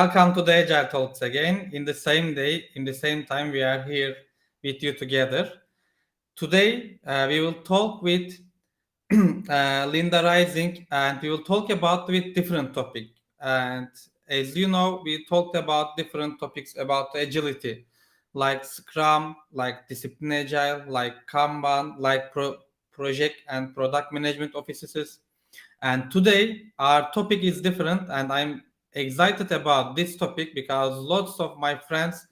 welcome to the Agile Talks again. In the same day, in the same time, we are here with you together. Today, we will talk with Linda Rising, and we will talk about with different topic. And as you know, we talked about different topics about agility, like Scrum, like Discipline Agile, like Kanban, like project and product management offices. And today, our topic is different, and I'm excited about this topic because lots of my friends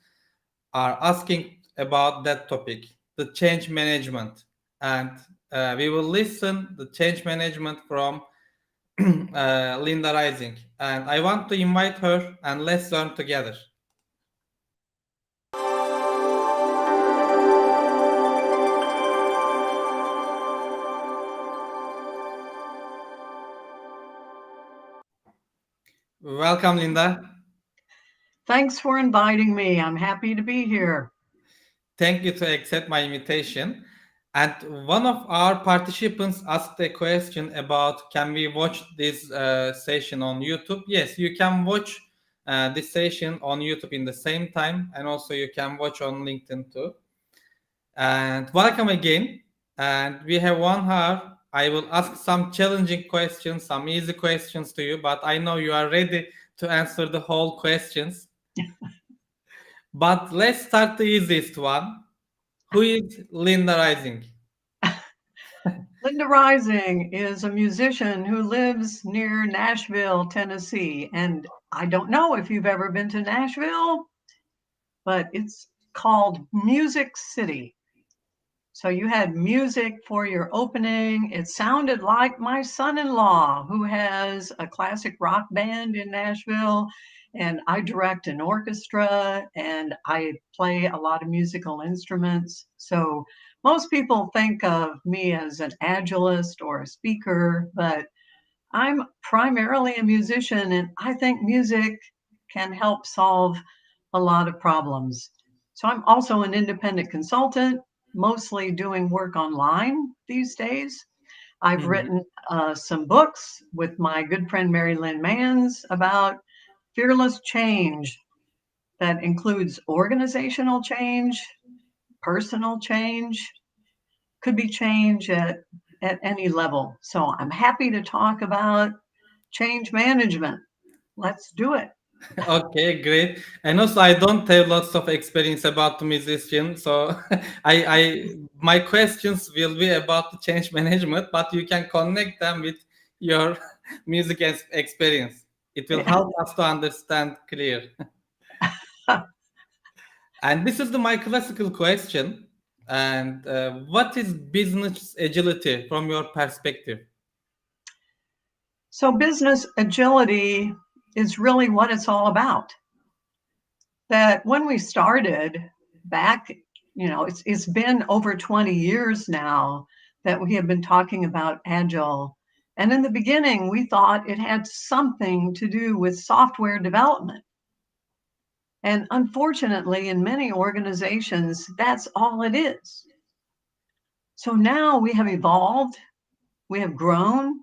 are asking about that topic, the change management. And we will listen the change management from Linda Rising. And I want to invite her and let's learn together. Welcome, Linda. Thanks for inviting me. I'm happy to be here. Thank you to accept my invitation. And one of our participants asked a question about can we watch this session on YouTube? Yes, you can watch this session on YouTube in the same time, and also you can watch on LinkedIn too. And welcome again. And we have 1 hour. I will ask some challenging questions, some easy questions to you, but I know you are ready to answer the whole questions. But let's start the easiest one. Who is Linda Rising? Linda Rising is a musician who lives near Nashville, Tennessee. And I don't know if you've ever been to Nashville, but it's called Music City. So you had music for your opening. It sounded like my son-in-law, who has a classic rock band in Nashville, and I direct an orchestra and I play a lot of musical instruments. So most people think of me as an agilist or a speaker, but I'm primarily a musician, and I think music can help solve a lot of problems. So I'm also an independent consultant, mostly doing work online these days. I've Mhm. written some books with my good friend Mary Lynn Mans about fearless change that includes organizational change, personal change, could be change at any level. So I'm happy to talk about change management. Let's do it. Okay, great. And also, I don't have lots of experience about the musician, so my questions will be about the change management, but you can connect them with your music experience. It will help us to understand clear. And this is my classical question. And what is business agility from your perspective? So, business agility is really what it's all about. That when we started back, it's been over 20 years now that we have been talking about Agile. And in the beginning, we thought it had something to do with software development. And unfortunately, in many organizations, that's all it is. So now we have evolved, we have grown,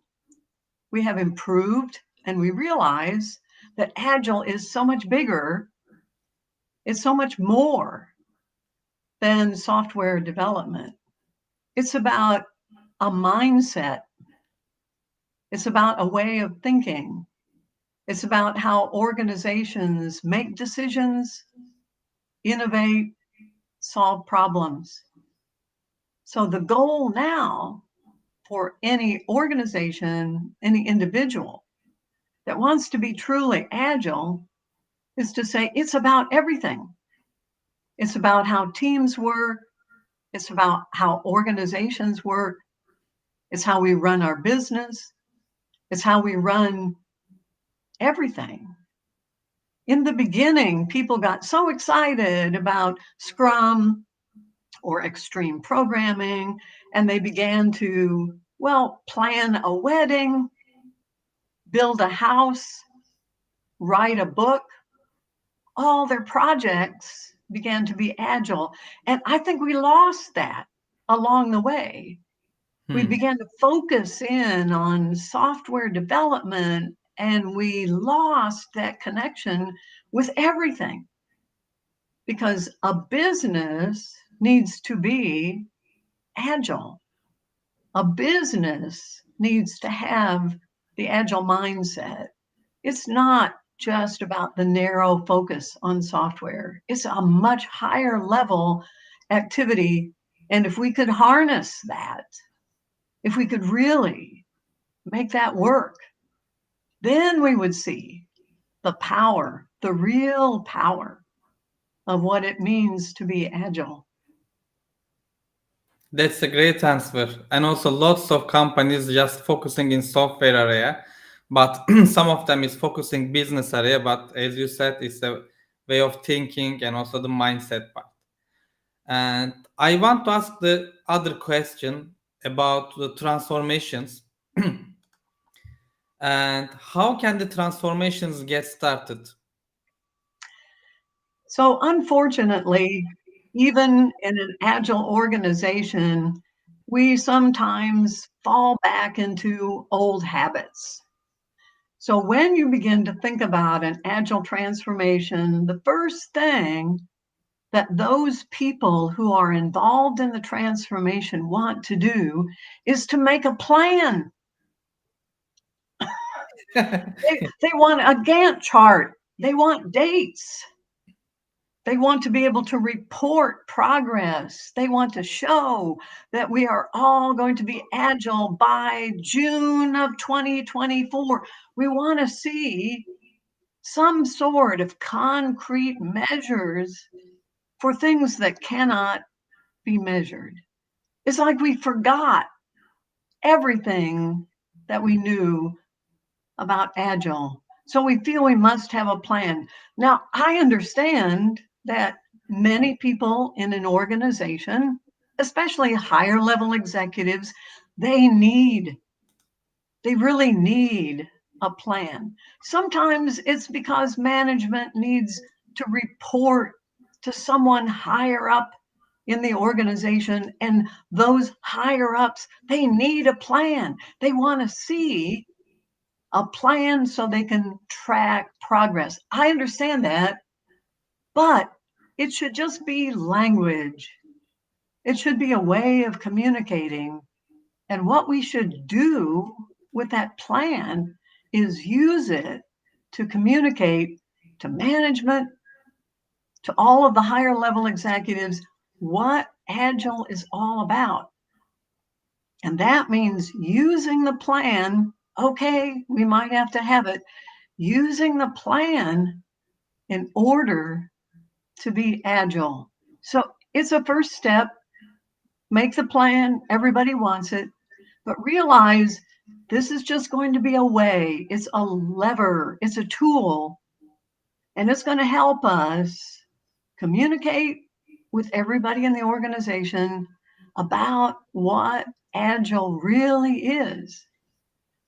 we have improved, and we realize that Agile is so much bigger, it's so much more than software development. It's about a mindset, it's about a way of thinking, it's about how organizations make decisions, innovate, solve problems. So the goal now for any organization, any individual that wants to be truly agile is to say it's about everything. It's about how teams work, it's about how organizations work, it's how we run our business, it's how we run everything. In the beginning, people got so excited about Scrum or extreme programming, and they began to, well, plan a wedding, build a house, write a book. All their projects began to be agile. And I think we lost that along the way. We Hmm. began to focus in on software development and we lost that connection with everything, because a business needs to be agile. A business needs to have the agile mindset. It's not just about the narrow focus on software, it's a much higher level activity. And if we could harness that, if we could really make that work, then we would see the power, the real power of what it means to be agile. That's a great answer. And also lots of companies just focusing in software area, but some of them is focusing business area, but as you said, it's a way of thinking and also the mindset part. And I want to ask the other question about the transformations and how can the transformations get started? So, unfortunately, even in an agile organization, we sometimes fall back into old habits. So, when you begin to think about an agile transformation, the first thing that those people who are involved in the transformation want to do is to make a plan. They want a Gantt chart, they want dates. They want to be able to report progress. They want to show that we are all going to be agile by June of 2024. We want to see some sort of concrete measures for things that cannot be measured. It's like we forgot everything that we knew about agile. So we feel we must have a plan. Now, I understand that many people in an organization, especially higher level executives, they really need a plan. Sometimes it's because management needs to report to someone higher up in the organization, and those higher ups, they need a plan. They want to see a plan so they can track progress. I understand that, but it should just be language. It should be a way of communicating. And what we should do with that plan is use it to communicate to management, to all of the higher level executives, what Agile is all about. And that means using the plan. Okay, we might have to have it, using the plan in order to be agile. So it's a first step. Make the plan. Everybody wants it. But realize this is just going to be a way, it's a lever, it's a tool, and it's going to help us communicate with everybody in the organization about what agile really is.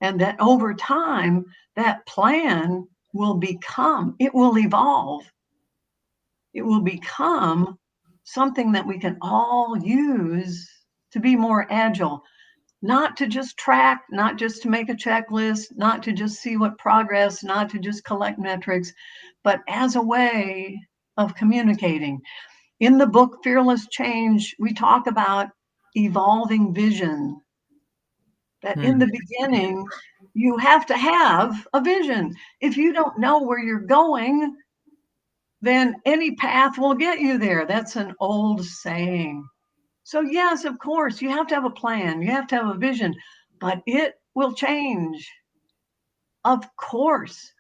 And that over time, that plan will become, it will evolve, it will become something that we can all use to be more agile, not to just track, not just to make a checklist, not to just see what progress, not to just collect metrics, but as a way of communicating. In the book Fearless Change, we talk about evolving vision, that in the beginning, you have to have a vision. If you don't know where you're going, then any path will get you there. That's an old saying. So, yes, of course, you have to have a plan, you have to have a vision, but it will change. Of course,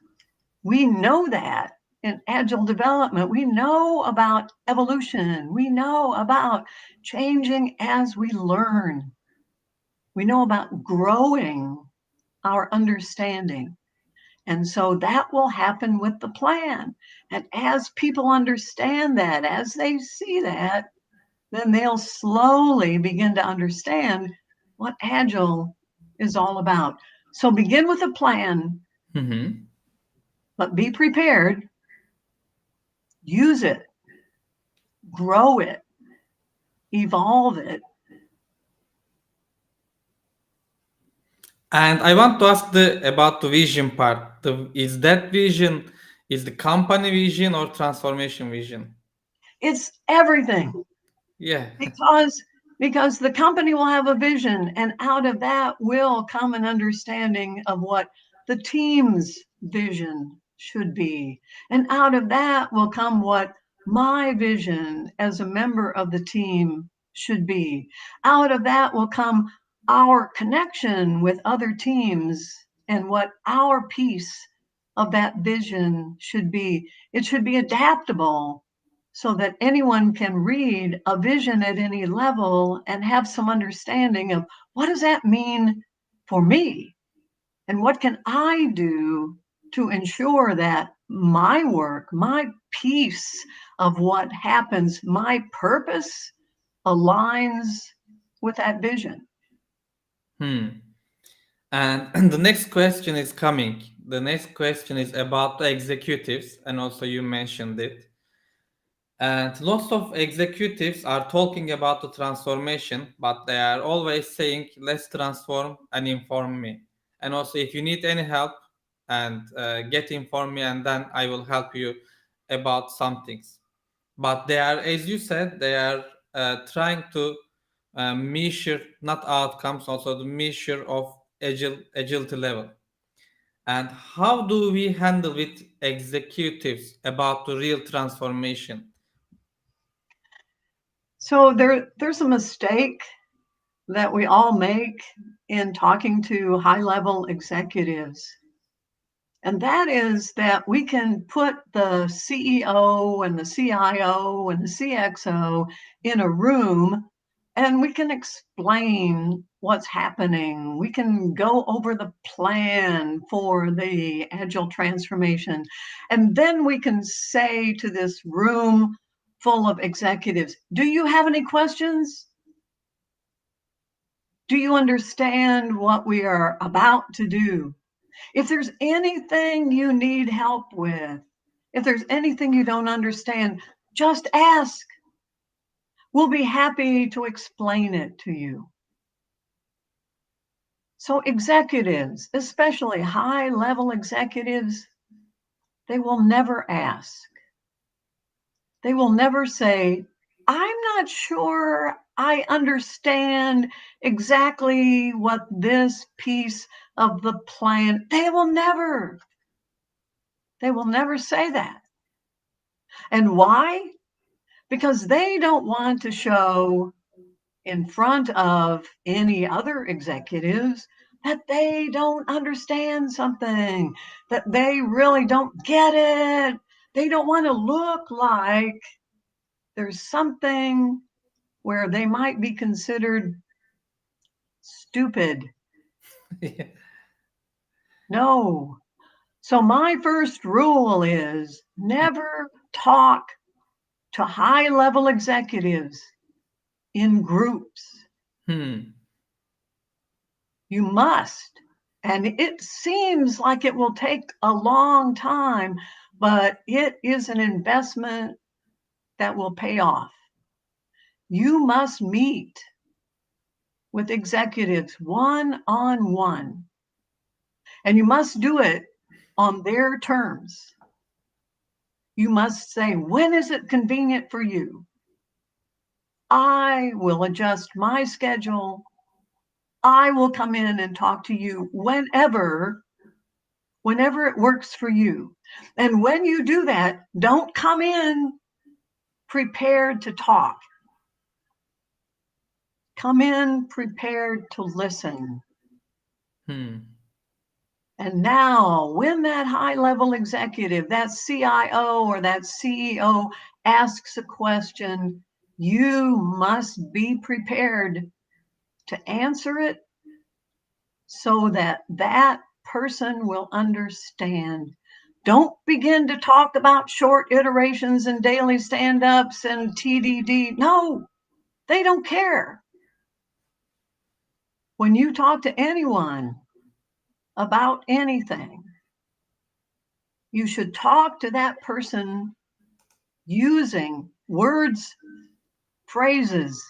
we know that in agile development. We know about evolution, we know about changing as we learn, we know about growing our understanding. And so that will happen with the plan. And as people understand that, as they see that, then they'll slowly begin to understand what Agile is all about. So begin with a plan, Mhm. but be prepared, use it, grow it, evolve it. And I want to ask the about the vision part. Is that vision Is the company vision or transformation vision? It's everything. Yeah. Because the company will have a vision, and out of that will come an understanding of what the team's vision should be, and out of that will come what my vision as a member of the team should be. Out of that will come our connection with other teams and what our piece of that vision should be. It should be adaptable so that anyone can read a vision at any level and have some understanding of what does that mean for me, and what can I do to ensure that my work, my piece of what happens, my purpose aligns with that vision. Hmm. And the next question is coming. The next question is about the executives, and also you mentioned it. And lots of executives are talking about the transformation, but they are always saying, let's transform and inform me. And also, if you need any help, and get inform me, and then I will help you about some things. But they are, as you said, they are trying to measure not outcomes, also the measure of agility level. And how do we handle with executives about the real transformation? So there's a mistake that we all make in talking to high level executives. And that is that we can put the CEO and the CIO and the CXO in a room and we can explain what's happening. We can go over the plan for the agile transformation. And then we can say to this room full of executives, do you have any questions? Do you understand what we are about to do? If there's anything you need help with, if there's anything you don't understand, just ask. We'll be happy to explain it to you. So, executives, especially high level executives, they will never ask. They will never say, I'm not sure I understand exactly what this piece of the plan. They will never say that. And why? Because they don't want to show in front of any other executives that they don't understand something, that they really don't get it. They don't want to look like there's something where they might be considered stupid. Yeah. No. So, my first rule is never talk to high level executives in groups. Hmm. You must. And it seems like it will take a long time, but it is an investment that will pay off. You must meet with executives one on one, and you must do it on their terms. You must say, when is it convenient for you? I will adjust my schedule. I will come in and talk to you whenever it works for you. And when you do that, don't come in prepared to talk. Come in prepared to listen. Hmm. And now, when that high level executive, that CIO or that CEO asks a question, you must be prepared to answer it so that that person will understand. Don't begin to talk about short iterations and daily stand ups and TDD. No, they don't care. When you talk to anyone about anything, you should talk to that person using words, phrases,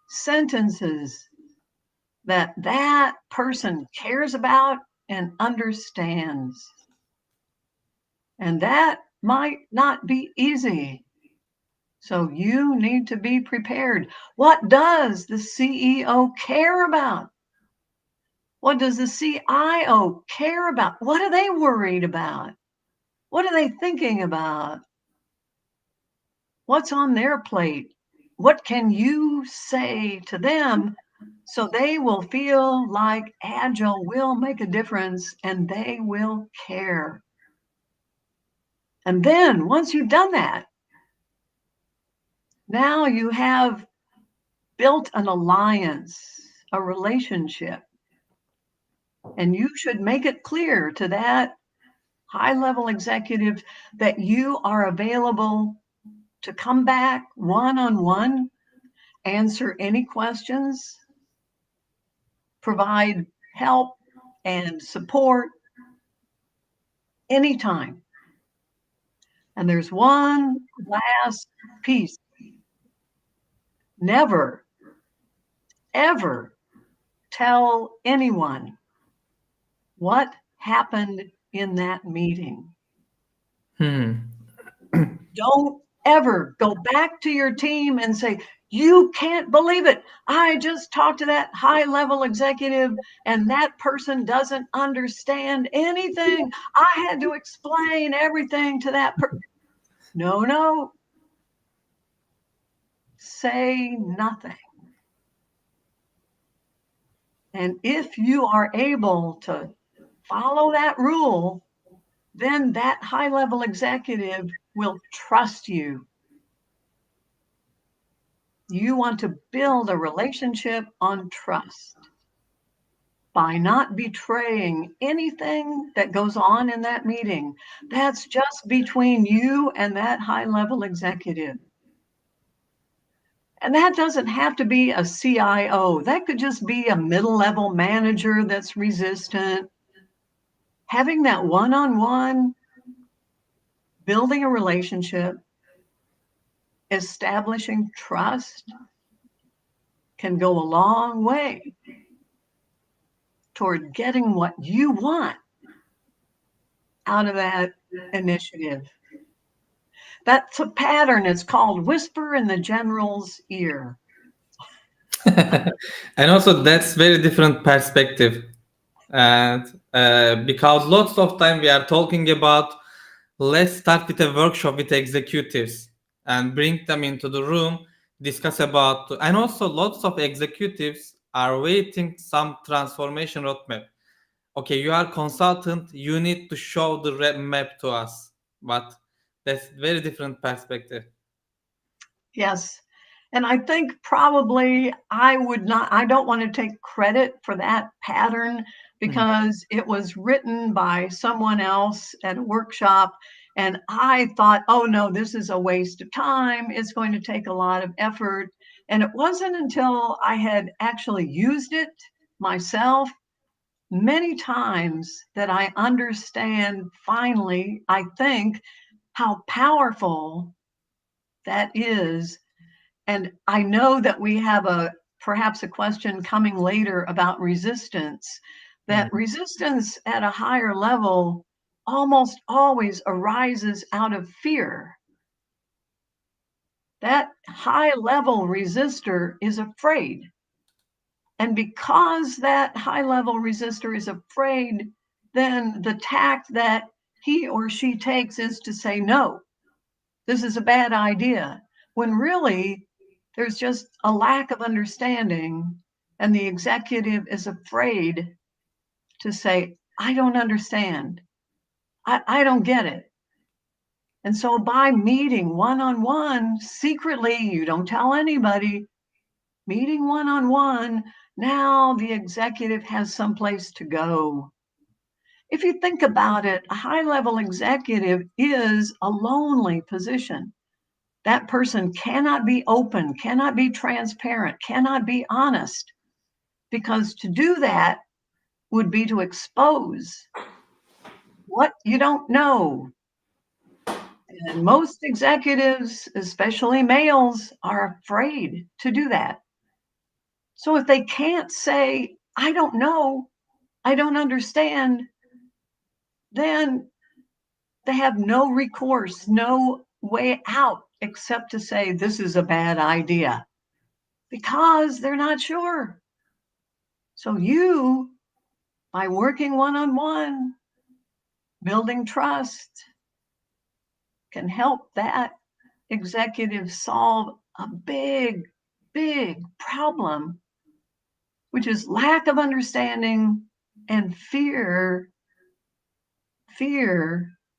sentences that that person cares about and understands. And that might not be easy. So you need to be prepared. What does the CEO care about? What does the CIO care about? What are they worried about? What are they thinking about? What's on their plate? What can you say to them so they will feel like Agile will make a difference and they will care? And then once you've done that, now you have built an alliance, a relationship, and you should make it clear to that high-level executive that you are available to come back one-on-one, answer any questions, provide help and support anytime. And there's one last piece. Never, ever tell anyone what happened in that meeting. Hmm. Don't ever go back to your team and say, you can't believe it. I just talked to that high level executive and that person doesn't understand anything. I had to explain everything to that person. No, no. Say nothing. And if you are able to follow that rule, then that high level executive will trust you. You want to build a relationship on trust by not betraying anything that goes on in that meeting. That's just between you and that high level executive. And that doesn't have to be a CIO. That could just be a middle level manager that's resistant. Having that one-on-one, building a relationship, establishing trust can go a long way toward getting what you want out of that initiative. That's a pattern. It's called whisper in the general's ear. And also that's very different perspective. And because lots of time we are talking about, let's start with a workshop with executives and bring them into the room, discuss about, and also lots of executives are waiting some transformation roadmap. Okay, you are consultant, you need to show the map to us, but that's very different perspective. Yes. And I think probably I don't want to take credit for that pattern Mhm. because it was written by someone else at a workshop. And I thought, oh no, this is a waste of time. It's going to take a lot of effort. And it wasn't until I had actually used it myself many times that I understand finally, I think, how powerful that is. And I know that we have perhaps a question coming later about resistance, that Mhm. resistance at a higher level almost always arises out of fear. That high level resistor is afraid. And because that high level resistor is afraid, then the tact that he or she takes is to say, no, this is a bad idea. When really there's just a lack of understanding, and the executive is afraid to say, I don't understand. I don't get it. And so by meeting one on one, secretly, you don't tell anybody, meeting one on one, now the executive has someplace to go. If you think about it, a high level executive is a lonely position. That person cannot be open, cannot be transparent, cannot be honest, because to do that would be to expose what you don't know. And most executives, especially males, are afraid to do that. So if they can't say, I don't know, I don't understand, then They have no recourse, no way out except to say this is a bad idea because they're not sure. So you, by working one-on-one, building trust, can help that executive solve a big, big problem, which is lack of understanding and fear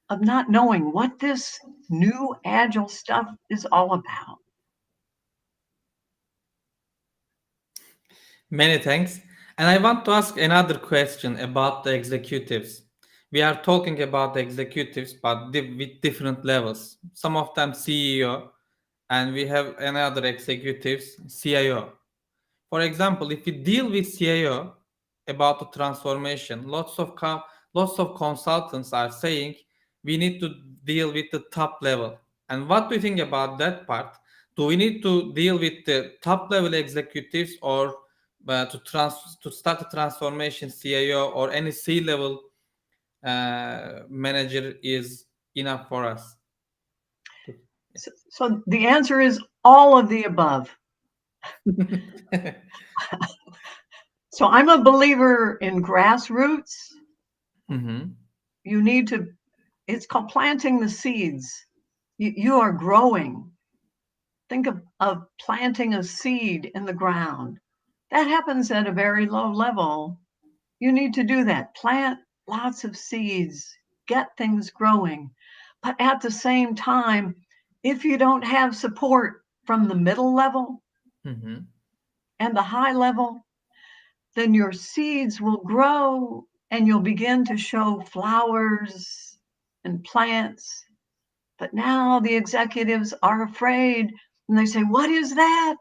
of not knowing what this new agile stuff is all about. Many thanks. And I want to ask another question about the executives. We are talking about the executives, but with different levels. Some of them CEO, and we have another executives, CIO. For example, if we deal with CIO about the transformation, lots of consultants are saying we need to deal with the top level. And what do you think about that part? Do we need to deal with the top level executives, or to start a transformation, CIO or any C level manager is enough for us? So the answer is all of the above. So I'm a believer in grassroots. Mm-hmm. You need to, it's called planting the seeds. You are growing. Think of planting a seed in the ground. That happens at a very low level. You need to do that. Plant lots of seeds, get things growing. But at the same time, if you don't have support from the middle level Mm-hmm. and the high level, then your seeds will grow and you'll begin to show flowers and plants. But now the executives are afraid and they say, what is that?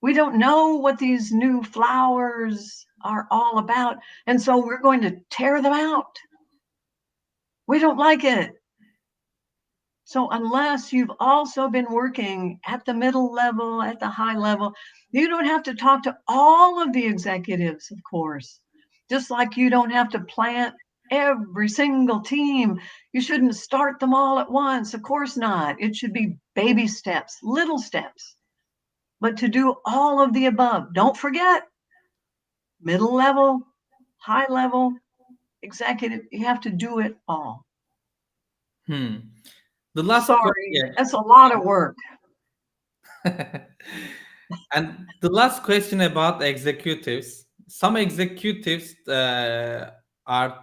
We don't know what these new flowers are all about. And so we're going to tear them out. We don't like it. So unless you've also been working at the middle level, at the high level, you don't have to talk to all of the executives, of course. Just like you don't have to plant every single team. You shouldn't start them all at once. Of course not. It should be baby steps, little steps. But to do all of the above, don't forget middle level, high level, executive, you have to do it all. Hmm. The last Sorry, question. that's a lot of work. And the last question about executives. Some executives are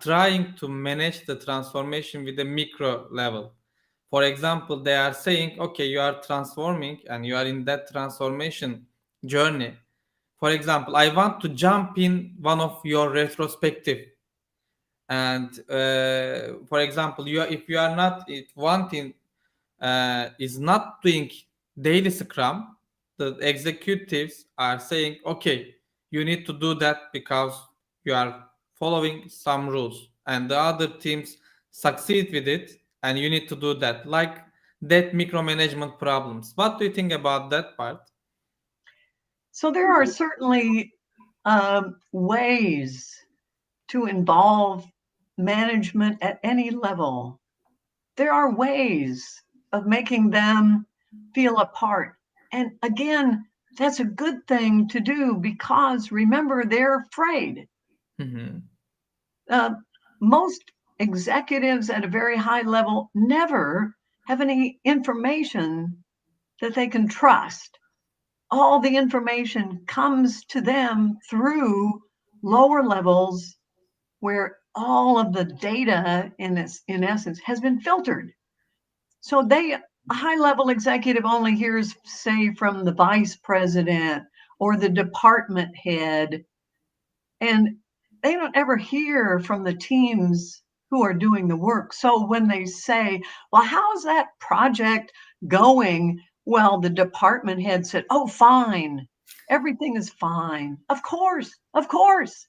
trying to manage the transformation with a micro level. For example, they are saying, okay, you are transforming and you are in that transformation journey. For example, I want to jump in one of your retrospective. And for example, if you are not, if one team is not doing daily scrum, the executives are saying, okay, you need to do that because you are following some rules, and the other teams succeed with it, and you need to do that. Like that micromanagement problems. What do you think about that part? So there are certainly ways to involve management at any level. There are ways of making them feel a part. And again, that's a good thing to do because remember, they're afraid. Mm-hmm. Uh, most executives at a very high level never have any information that they can trust. All the information comes to them through lower levels where all of the data in essence has been filtered. So a high level executive only hears, say, from the vice president or the department head, and they don't ever hear from the teams who are doing the work. So when they say, well, how's that project going? Well, the department head said, oh, fine. Everything is fine. Of course, of course.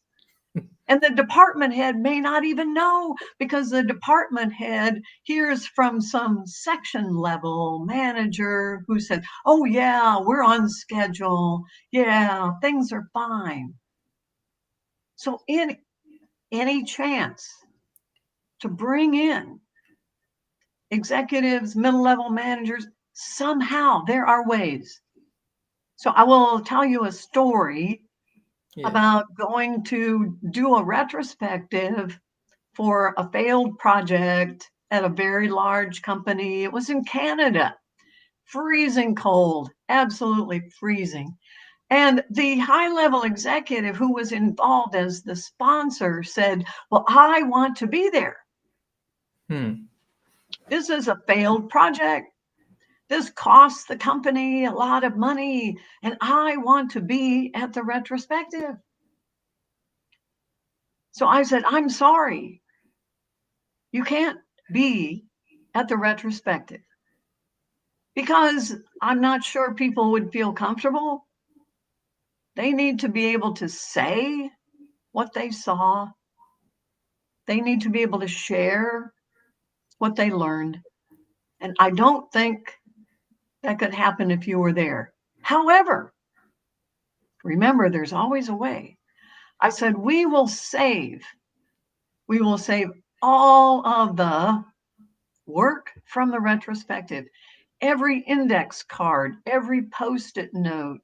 And the department head may not even know because the department head hears from some section level manager who said, oh, yeah, we're on schedule. Yeah, things are fine. So, in any chance to bring in executives, middle level managers, somehow there are ways. So I will tell you a story Yes. about going to do a retrospective for a failed project at a very large company. It was in Canada, freezing cold, absolutely freezing. And the high level executive who was involved as the sponsor said, "Well, I want to be there. Hmm. This is a failed project. This costs the company a lot of money, and I want to be at the retrospective." So I said, "I'm sorry, you can't be at the retrospective because I'm not sure people would feel comfortable. They need to be able to say what they saw, they need to be able to share what they learned. And I don't think that could happen if you were there. However, remember, there's always a way." I said, we will save all of the work from the retrospective. Every index card, every post it note,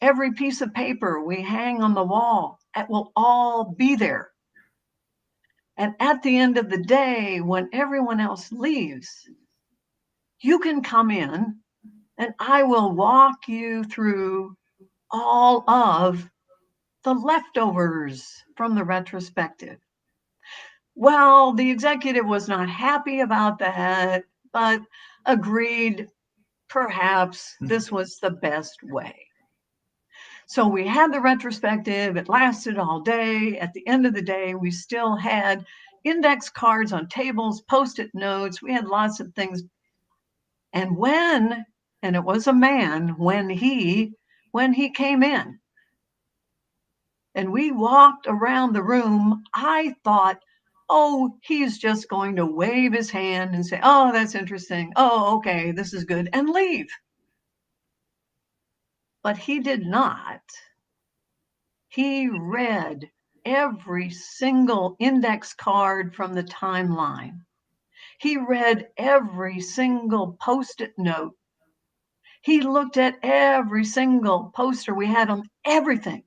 every piece of paper we hang on the wall, it will all be there. And at the end of the day, when everyone else leaves, you can come in and I will walk you through all of the leftovers from the retrospective. Well, the executive was not happy about that, but agreed perhaps this was the best way. So we had the retrospective, it lasted all day. At the end of the day, we still had index cards on tables, post it notes, we had lots of things. And and it was a man, when he came in and we walked around the room, I thought, oh, he's just going to wave his hand and say, "Oh, that's interesting. Oh, okay, this is good," and leave. But he did not. He read every single index card from the timeline. He read every single post it note. He looked at every single poster we had on everything.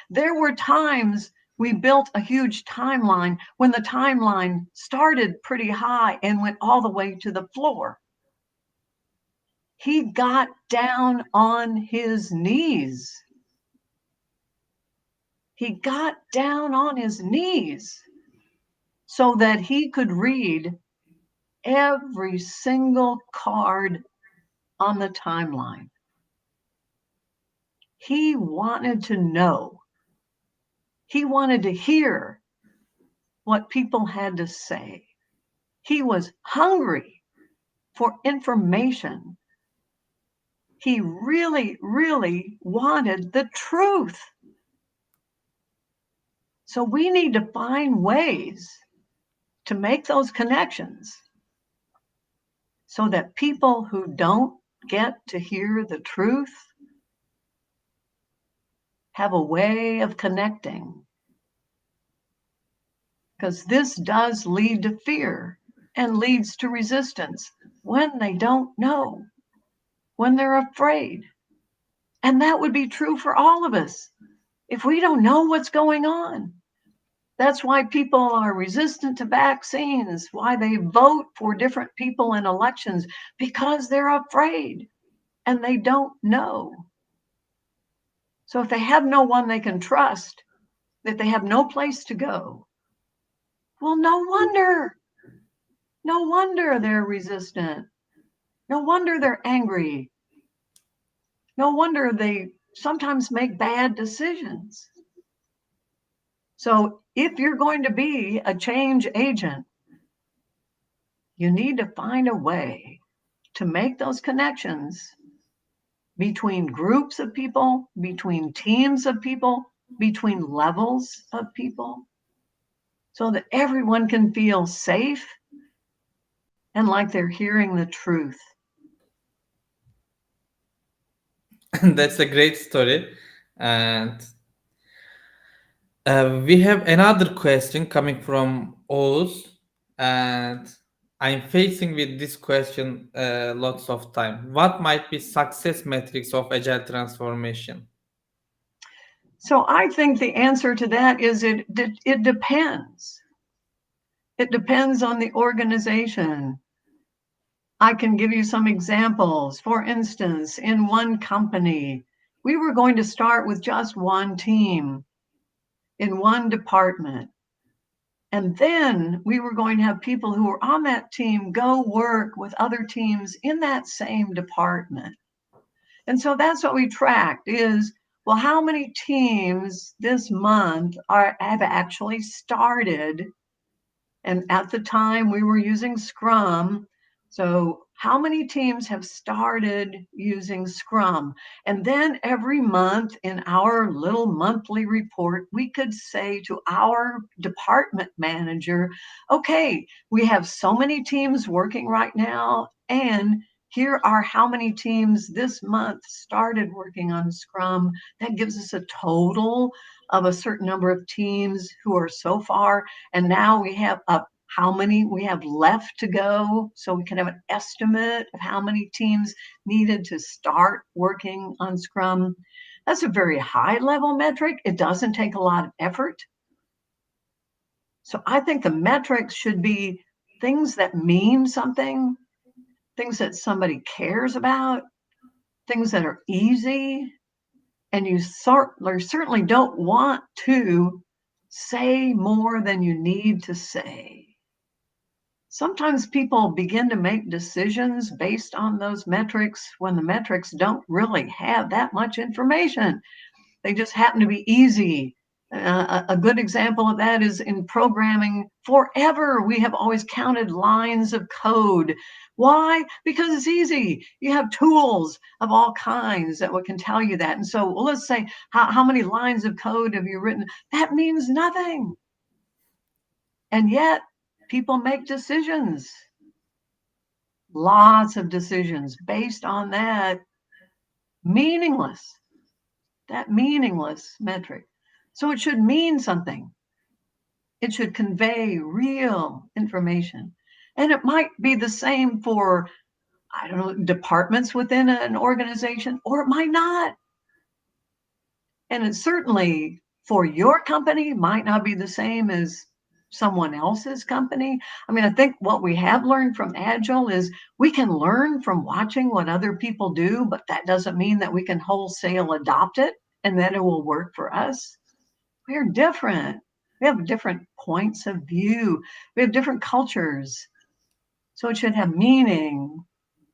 There were times we built a huge timeline when the timeline started pretty high and went all the way to the floor. He got down on his knees. He got down on his knees so that he could read every single card on the timeline. He wanted to know. He wanted to hear what people had to say. He was hungry for information. He really, really wanted the truth. So we need to find ways to make those connections so that people who don't get to hear the truth have a way of connecting. Because this does lead to fear and leads to resistance when they don't know, when they're afraid. And that would be true for all of us if we don't know what's going on. That's why people are resistant to vaccines, why they vote for different people in elections, because they're afraid and they don't know. So if they have no one they can trust, that they have no place to go, well, no wonder they're resistant. No wonder they're angry. No wonder they sometimes make bad decisions. So if you're going to be a change agent, you need to find a way to make those connections between groups of people, between teams of people, between levels of people, so that everyone can feel safe and like they're hearing the truth. That's a great story. And we have another question coming from Oz. And I'm facing with this question lots of time. What might be success metrics of agile transformation? So I think the answer to that is it depends. It depends on the organization. I can give you some examples. For instance, in one company, we were going to start with just one team in one department. And then we were going to have people who were on that team go work with other teams in that same department. And so that's what we tracked is, well, how many teams this month have actually started? And at the time we were using Scrum. So how many teams have started using Scrum? And then every month in our little monthly report, we could say to our department manager, okay, we have so many teams working right now, and here are how many teams this month started working on Scrum. That gives us a total of a certain number of teams who are so far. And now we have how many we have left to go, so we can have an estimate of how many teams needed to start working on Scrum. That's a very high level metric. It doesn't take a lot of effort. So I think the metrics should be things that mean something, things that somebody cares about, things that are easy. And you certainly don't want to say more than you need to say. Sometimes people begin to make decisions based on those metrics when the metrics don't really have that much information. They just happen to be easy. A good example of that is in programming. Forever, we have always counted lines of code. Why? Because it's easy. You have tools of all kinds that can tell you that. And so, well, let's say, how many lines of code have you written? That means nothing. And yet, people make decisions, lots of decisions based on that meaningless, metric. So it should mean something. It should convey real information. And it might be the same for, I don't know, departments within an organization, or it might not. And it certainly for your company might not be the same as someone else's company. I mean, I think what we have learned from Agile is we can learn from watching what other people do, but that doesn't mean that we can wholesale adopt it and that it will work for us. We're different. We have different points of view. We have different cultures. So it should have meaning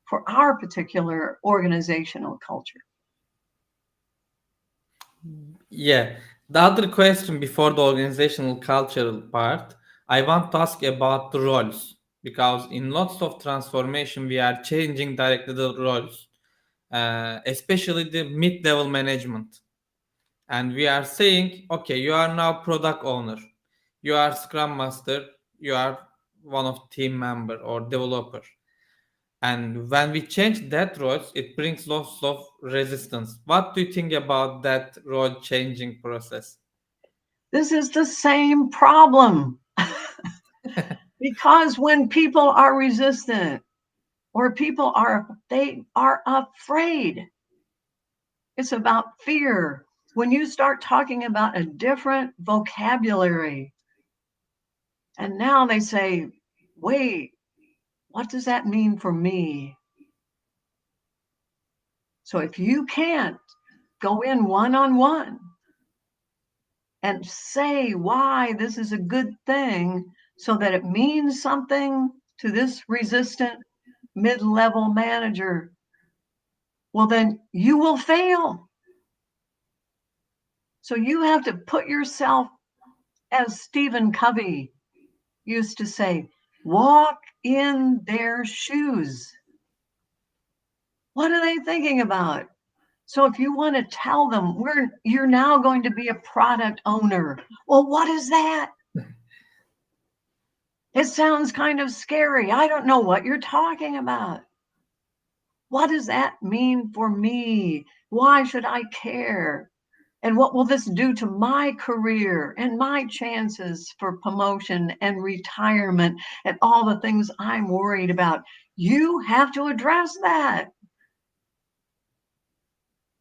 for our particular organizational culture. Yeah. The other question before the organizational cultural part, I want to ask about the roles because in lots of transformation we are changing directly the roles, especially the mid-level management, and we are saying, okay, you are now product owner, you are scrum master, you are one of team member or developer, and when we change that roles it brings lots of resistance. What do you think about that role changing process? This is the same problem because when people are resistant or they are afraid, it's about fear. When you start talking about a different vocabulary, and now they say, wait, what does that mean for me? So if you can't go in one on one and say why this is a good thing so that it means something to this resistant mid-level manager, well, then you will fail. So you have to put yourself, as Stephen Covey used to say, walk in their shoes. What are they thinking about? So if you want to tell them you're now going to be a product owner, well, what is that? It sounds kind of scary. I don't know what you're talking about. What does that mean for me? Why should I care? And what will this do to my career and my chances for promotion and retirement and all the things I'm worried about? You have to address that.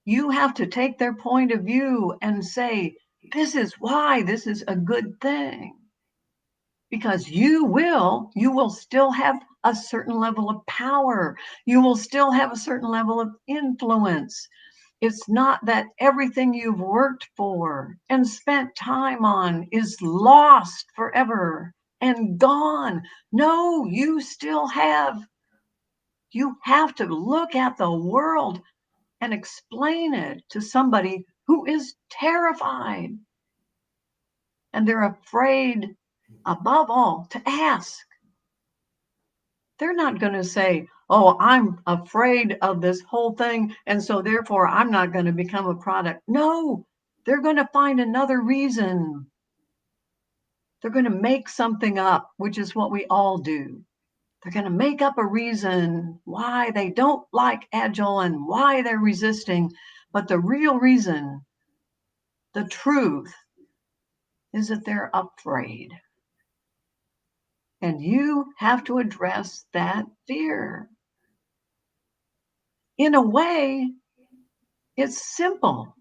You have to take their point of view and say, this is why this is a good thing. Because you will still have a certain level of power. You will still have a certain level of influence. It's not that everything you've worked for and spent time on is lost forever and gone. No, you have to look at the world and explain it to somebody who is terrified. And they're afraid, above all, to ask. They're not going to say, oh, I'm afraid of this whole thing, and so therefore I'm not going to become a product. No, they're going to find another reason. They're going to make something up, which is what we all do. They're going to make up a reason why they don't like Agile and why they're resisting. But the real reason, the truth, is that they're afraid. And you have to address that fear. In a way, it's simple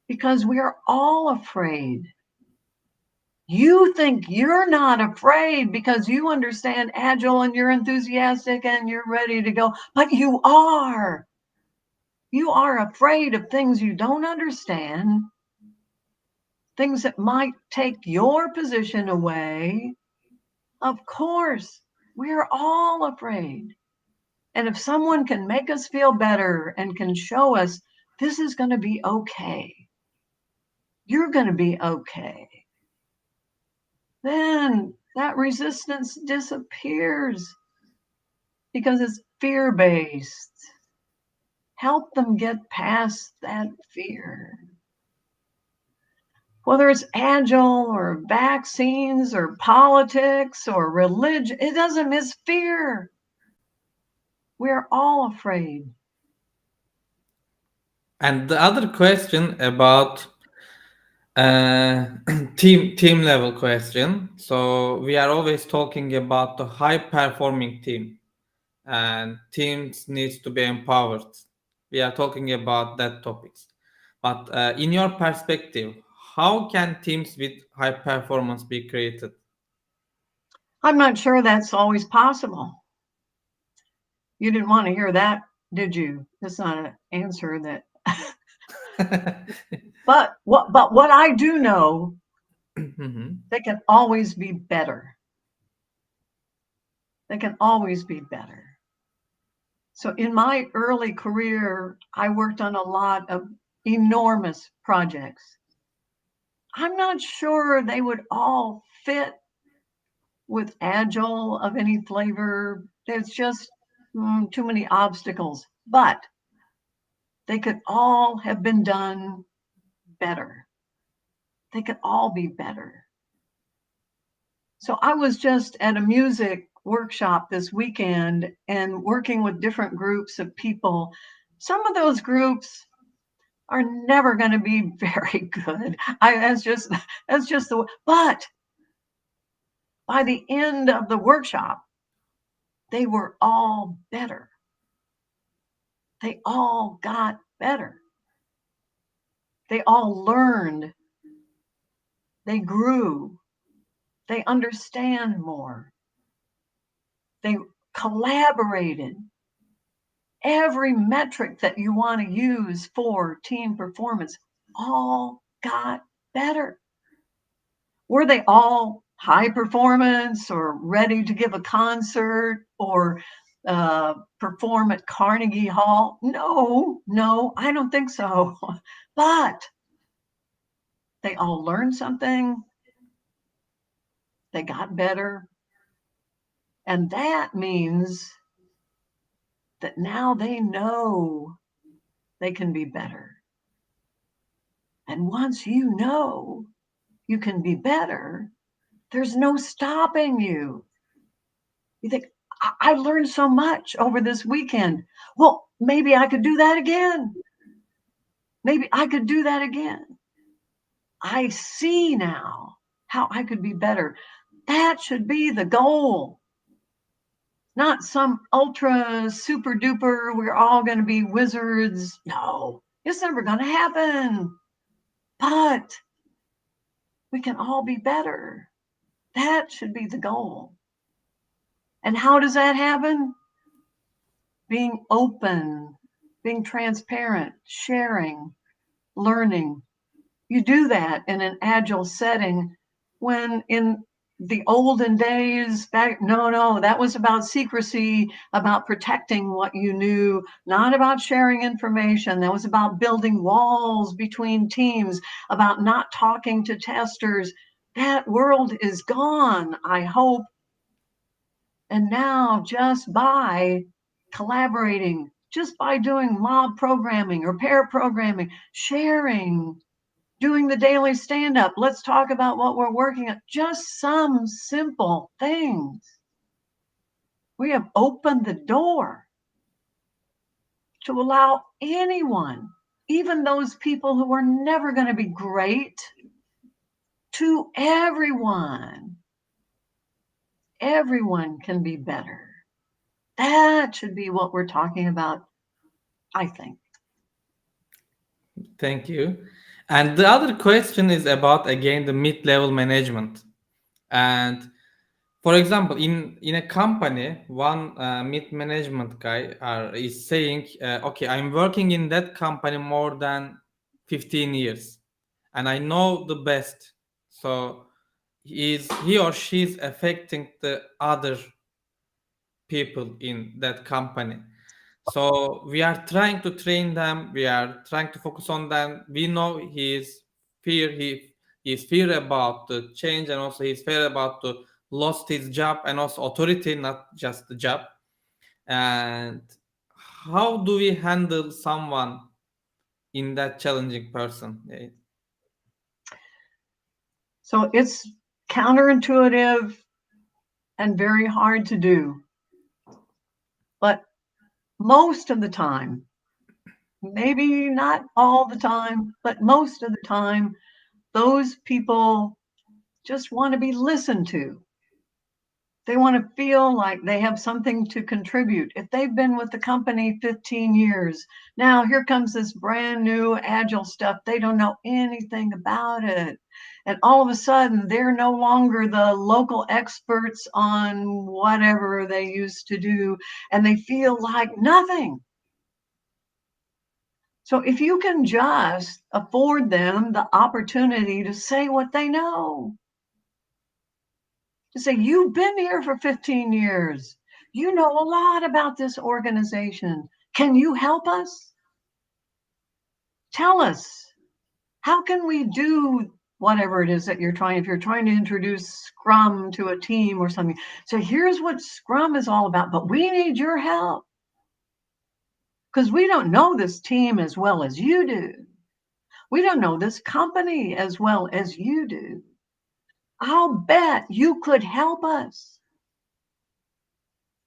because we are all afraid. You think you're not afraid because you understand Agile and you're enthusiastic and you're ready to go, but you are. You are afraid of things you don't understand, things that might take your position away. Of course, we're all afraid. And if someone can make us feel better and can show us this is going to be okay, you're going to be okay, then that resistance disappears because it's fear-based. Help them get past that fear. Whether it's Agile or vaccines or politics or religion, it doesn't miss fear. We're all afraid. And the other question about team level question. So we are always talking about the high performing team, and teams needs to be empowered. We are talking about that topics. But in your perspective, how can teams with high performance be created? I'm not sure that's always possible. You didn't want to hear that, did you? That's not an answer that. But what I do know, Mhm. they can always be better. They can always be better. So in my early career, I worked on a lot of enormous projects. I'm not sure they would all fit with Agile of any flavor. There's just too many obstacles, but they could all have been done better. They could all be better. So I was just at a music workshop this weekend and working with different groups of people. Some of those groups are never going to be very good. That's just the, but by the end of the workshop, they were all better. They all got better. They all learned. They grew. They understand more. They collaborated. Every metric that you want to use for team performance all got better. Were they all high performance or ready to give a concert or perform at Carnegie Hall? No, I don't think so. But they all learned something. They got better. And that means that now they know they can be better. And once you know you can be better, there's no stopping you. You think, I learned so much over this weekend. Well, maybe I could do that again. Maybe I could do that again. I see now how I could be better. That should be the goal. Not some ultra super duper, we're all going to be wizards. No, it's never going to happen. But we can all be better. That should be the goal. And how does that happen? Being open, being transparent, sharing, learning. You do that in an agile setting when in the olden days back, no, that was about secrecy, about protecting what you knew, not about sharing information. That was about building walls between teams, about not talking to testers. That world is gone, I hope. And now, just by collaborating, just by doing mob programming or pair programming, sharing, doing the daily stand up, let's talk about what we're working on, just some simple things. We have opened the door to allow anyone, even those people who are never going to be great, to everyone. Everyone can be better. That should be what we're talking about, I think. Thank you. And the other question is about again the mid-level management. And for example, in a company, one mid-management guy is saying, "Okay, I'm working in that company more than 15 years, and I know the best." So he or she is affecting the other people in that company. So we are trying to train them. We are trying to focus on them. We know he is fear about the change, and also he's fear about to lost his job and also authority, not just the job. And how do we handle someone in that challenging person? So it's counterintuitive and very hard to do. But most of the time, maybe not all the time, but most of the time, those people just want to be listened to. They want to feel like they have something to contribute. If they've been with the company 15 years, now here comes this brand new agile stuff. They don't know anything about it. And all of a sudden, they're no longer the local experts on whatever they used to do, and they feel like nothing. So if you can just afford them the opportunity to say what they know, to say, you've been here for 15 years. You know a lot about this organization. Can you help us? Tell us, how can we do whatever it is that you're trying, if you're trying to introduce Scrum to a team or something. So here's what Scrum is all about, but we need your help because we don't know this team as well as you do. We don't know this company as well as you do. I'll bet you could help us.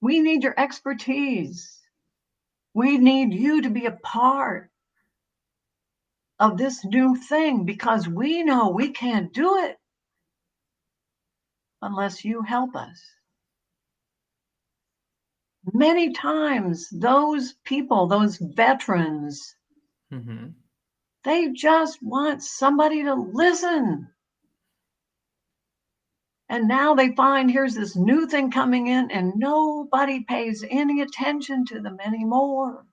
We need your expertise. We need you to be a part of this new thing because we know we can't do it unless you help us. Many times, those people, those veterans, Mm-hmm. they just want somebody to listen. And now they find here's this new thing coming in, and nobody pays any attention to them anymore.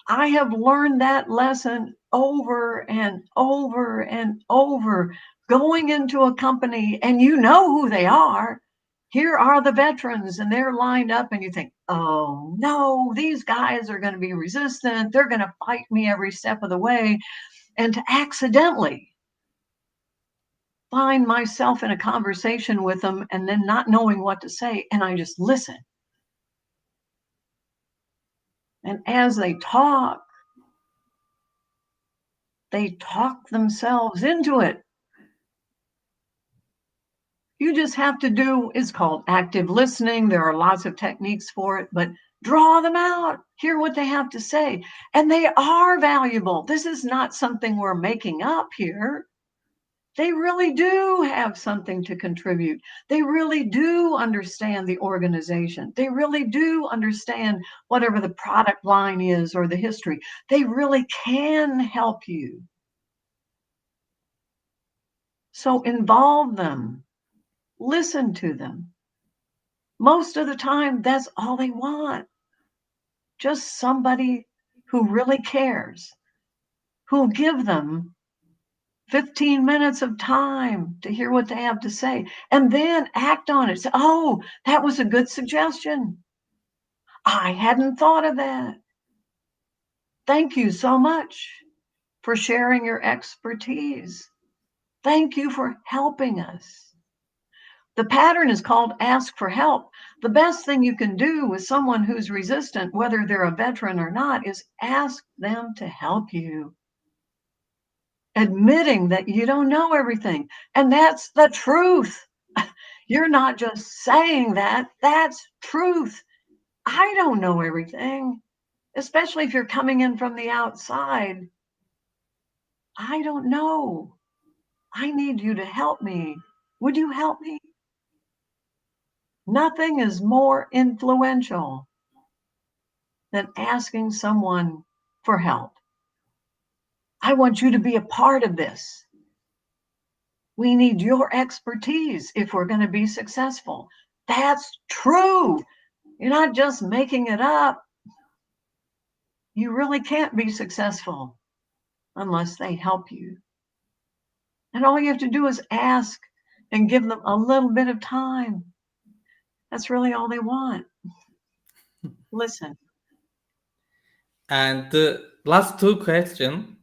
I have learned that lesson over and over and over. Going into a company and you know who they are. Here are the veterans and they're lined up, and you think, oh no, these guys are going to be resistant. They're going to fight me every step of the way. And to accidentally find myself in a conversation with them and then not knowing what to say, and I just listen. And as they talk themselves into it. You just have to do, it's called active listening. There are lots of techniques for it, but Draw them out, hear what they have to say. And they are valuable. This is not something we're making up here. They really do have something to contribute. They really do understand the organization. They really do understand whatever the product line is or the history. They really can help you. So involve them, listen to them. Most of the time, that's all they want. Just somebody who really cares, who'll give them 15 minutes of time to hear what they have to say and then act on it. Say, oh, that was a good suggestion. I hadn't thought of that. Thank you so much for sharing your expertise. Thank you for helping us. The pattern is called ask for help. The best thing you can do with someone who's resistant, whether they're a veteran or not, is ask them to help you. Admitting that you don't know everything. And that's the truth. You're not just saying that, that's truth. I don't know everything, especially if you're coming in from the outside. I don't know. I need you to help me. Would you help me? Nothing is more influential than asking someone for help. I want you to be a part of this. We need your expertise if we're going to be successful. That's true. You're not just making it up. You really can't be successful unless they help you. And all you have to do is ask and give them a little bit of time. That's really all they want. Listen. And the last two question,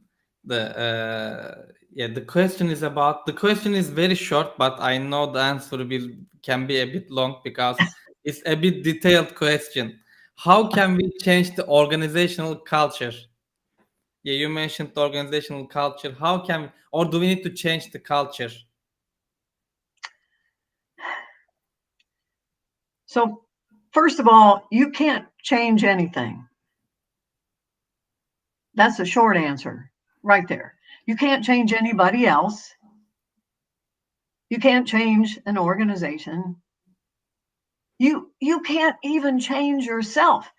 the question is about, the question is very short, but I know the answer will can be a bit long because it's a bit detailed question. How can we change the organizational culture? Yeah, you mentioned the organizational culture. How can, or do we need to change the culture? So, first of all, you can't change anything. That's the short answer right there. You can't change anybody else. You can't change an organization. You can't even change yourself.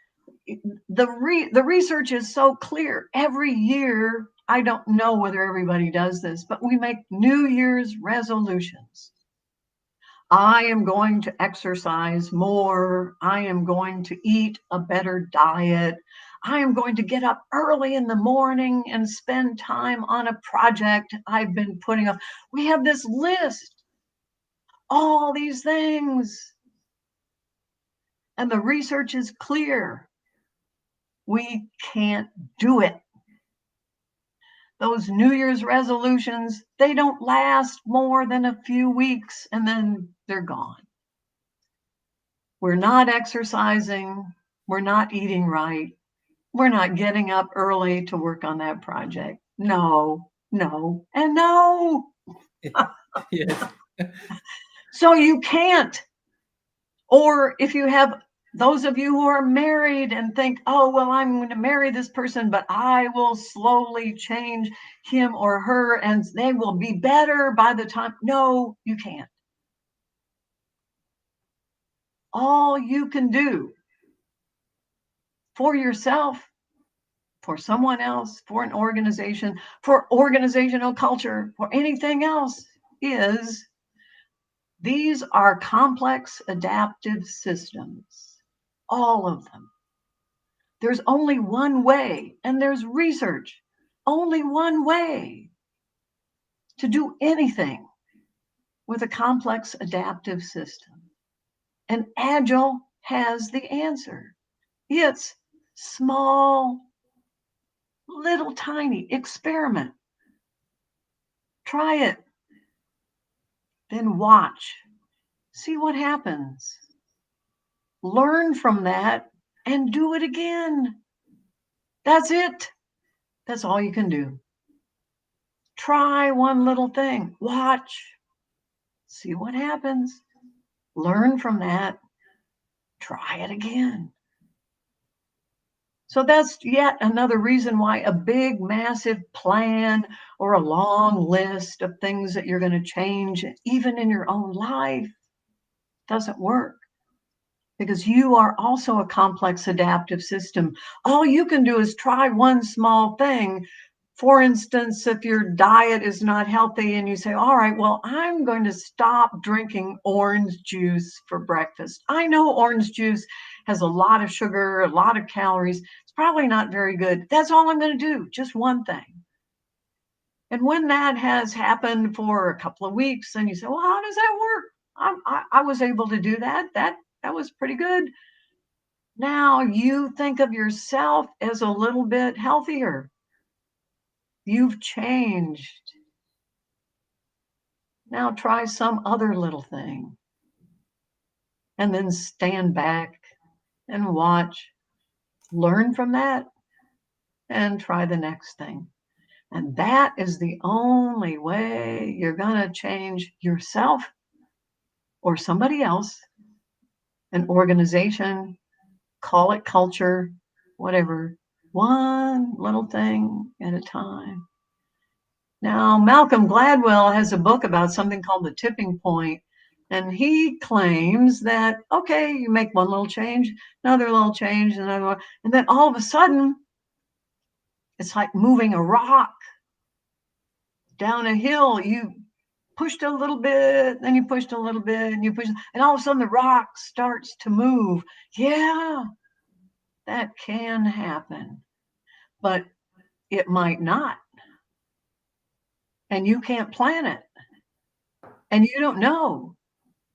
The research is so clear. Every year, I don't know whether everybody does this, but we make New Year's resolutions. I am going to exercise more. I am going to eat a better diet. I am going to get up early in the morning and spend time on a project I've been putting off. We have this list, all these things. And the research is clear. We can't do it. Those New Year's resolutions, they don't last more than a few weeks and then they're gone. We're not exercising. We're not eating right. We're not getting up early to work on that project. No, no, and no. Yes. So you can't. Or if you have those of you who are married and think, oh, well, I'm going to marry this person, but I will slowly change him or her and they will be better by the time. No, you can't. All you can do for yourself, for someone else, for an organization, for organizational culture, for anything else is these are complex adaptive systems, all of them. There's only one way, and there's research, only one way to do anything with a complex adaptive system. And Agile has the answer. It's small, little tiny experiment. Try it. Then watch. See what happens. Learn from that and do it again. That's it. That's all you can do. Try one little thing. Watch. See what happens. Learn from that. Try it again. So that's yet another reason why a big, massive plan or a long list of things that you're going to change, even in your own life, doesn't work. Because you are also a complex adaptive system. All you can do is try one small thing. For instance, if your diet is not healthy and you say, all right, well, I'm going to stop drinking orange juice for breakfast. I know orange juice has a lot of sugar, a lot of calories. It's probably not very good. That's all I'm going to do, just one thing. And when that has happened for a couple of weeks, then you say, well, how does that work? I was able to do that. That was pretty good. Now you think of yourself as a little bit healthier. You've changed. Now try some other little thing. And then stand back and watch, learn from that, and try the next thing. And that is the only way you're going to change yourself or somebody else, an organization, call it culture, whatever, one little thing at a time. Now, Malcolm Gladwell has a book about something called the tipping point, and he claims that, okay, you make one little change, another little change, another one, and then all of a sudden, it's like moving a rock down a hill. You pushed a little bit, then you pushed a little bit, and you push, and all of a sudden the rock starts to move. Yeah, that can happen, but it might not. And you can't plan it. And you don't know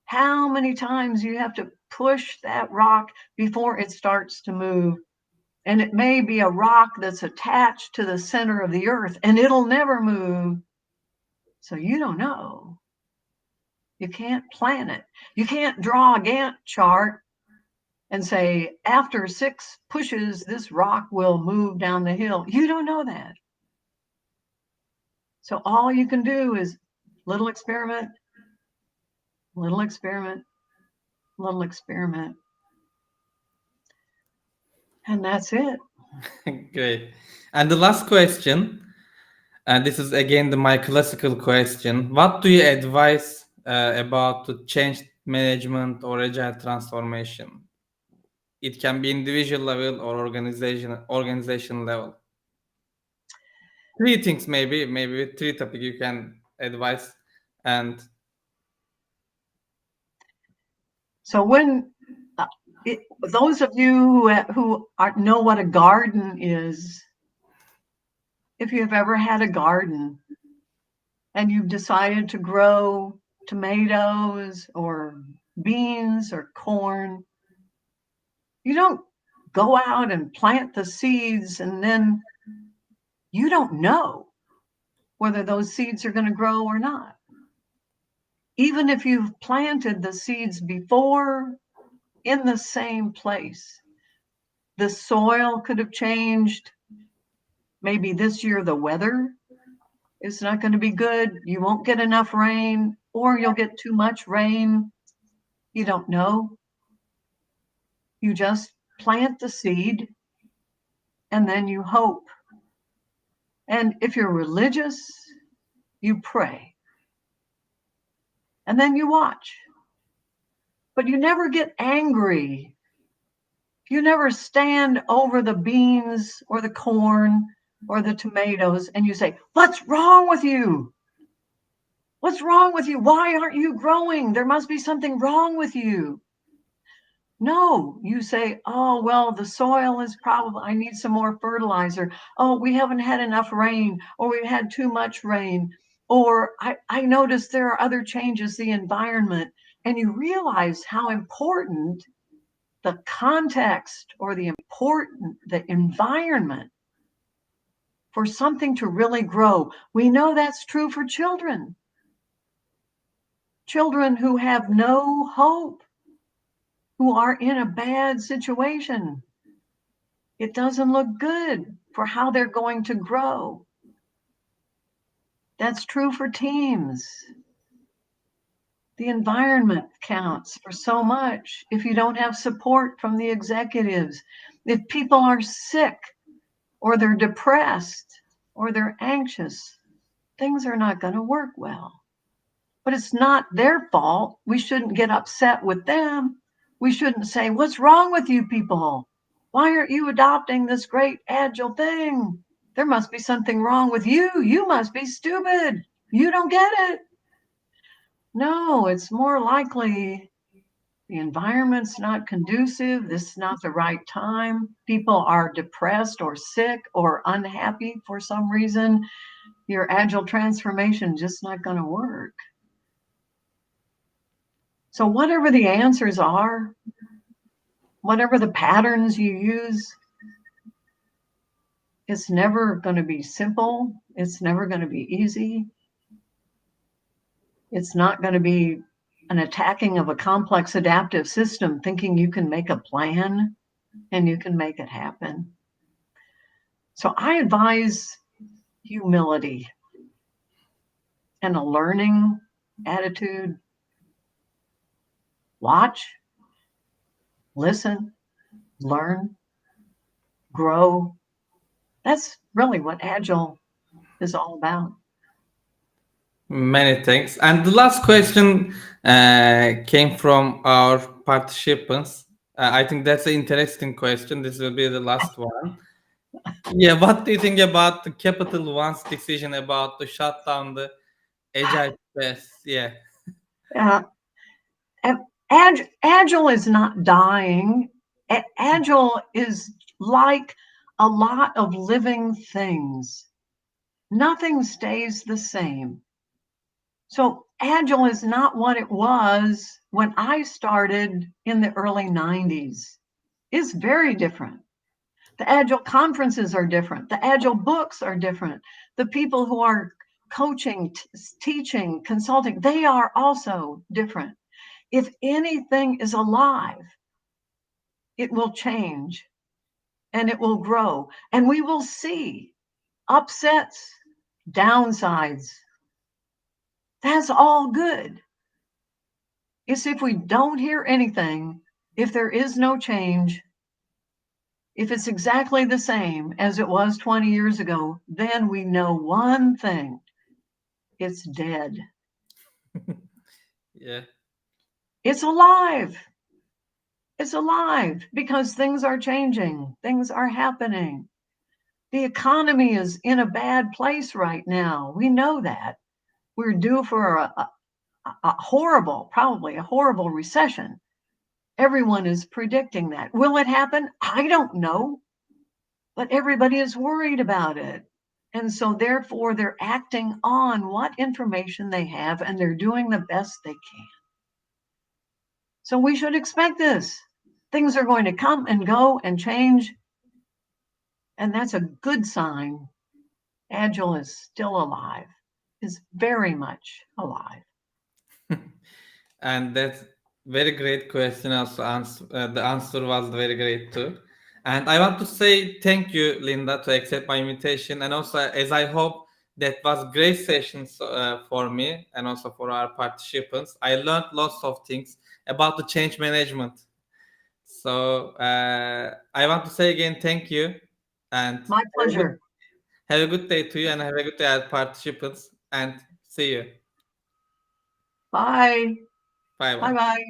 how many times you have to push that rock before it starts to move. And it may be a rock that's attached to the center of the earth and it'll never move. So you don't know. You can't plan it. You can't draw a Gantt chart and say, after 6 pushes, this rock will move down the hill. You don't know that. So all you can do is little experiment, little experiment, little experiment. And that's it. Great. And the last question, and this is again my classical question. What do you advise about to change management or agile transformation? It can be individual level or organization level. Three things, maybe three topic you can advise. And So when those of you who know what a garden is, if you've ever had a garden and you've decided to grow tomatoes or beans or corn, you don't go out and plant the seeds and then you don't know whether those seeds are going to grow or not. Even if you've planted the seeds before in the same place, the soil could have changed. Maybe this year the weather is not going to be good. You won't get enough rain, or you'll get too much rain. You don't know. You just plant the seed and then you hope. And if you're religious, you pray. And then you watch. But you never get angry. You never stand over the beans or the corn or the tomatoes and you say, what's wrong with you? What's wrong with you? Why aren't you growing? There must be something wrong with you. No, you say, oh, well, the soil is probably, I need some more fertilizer. Oh, we haven't had enough rain, or we've had too much rain. Or I noticed there are other changes, the environment. And you realize how important the context or the environment for something to really grow. We know that's true for children. Children who have no hope, who are in a bad situation. It doesn't look good for how they're going to grow. That's true for teams. The environment counts for so much. If you don't have support from the executives, if people are sick or they're depressed or they're anxious, things are not going to work well. But it's not their fault. We shouldn't get upset with them. We shouldn't say, "What's wrong with you people? Why aren't you adopting this great agile thing? There must be something wrong with you. You must be stupid. You don't get it." No, it's more likely the environment's not conducive. This is not the right time. People are depressed or sick or unhappy for some reason. Your agile transformation just not going to work. So whatever the answers are, whatever the patterns you use, it's never going to be simple. It's never going to be easy. It's not going to be an attacking of a complex adaptive system thinking you can make a plan and you can make it happen. So I advise humility and a learning attitude. Watch, listen, learn, grow. That's really what Agile is all about. Many thanks. And the last question came from our participants. I think that's an interesting question. This will be the last one. Yeah, what do you think about the Capital One's decision about to shut down the Agile Press? Yeah. Uh, Agile is not dying. Agile is like a lot of living things. Nothing stays the same. So Agile is not what it was when I started in the early 90s. It's very different. The Agile conferences are different. The Agile books are different. The people who are coaching, teaching, consulting, they are also different. If anything is alive, it will change and it will grow. And we will see upsets, downsides. That's all good. It's if we don't hear anything, if there is no change, if it's exactly the same as it was 20 years ago, then we know one thing: it's dead. Yeah. It's alive. It's alive because things are changing, things are happening. The economy is in a bad place right now. We know that. We're due for a horrible, probably a horrible recession. Everyone is predicting that. Will it happen? I don't know. But everybody is worried about it. And so, therefore, they're acting on what information they have and they're doing the best they can. So, we should expect this. Things are going to come and go and change. And that's a good sign. Agile is still alive, is very much alive. And that's very great question. Also, the answer was very great too. And I want to say thank you, Linda, to accept my invitation. And also, as I hope that was great sessions for me and also for our participants. I learned lots of things about the change management. So I want to say again thank you, and My pleasure. have a good day to you, and have a good day, our participants. And see you. Bye. Bye Bye bye. bye.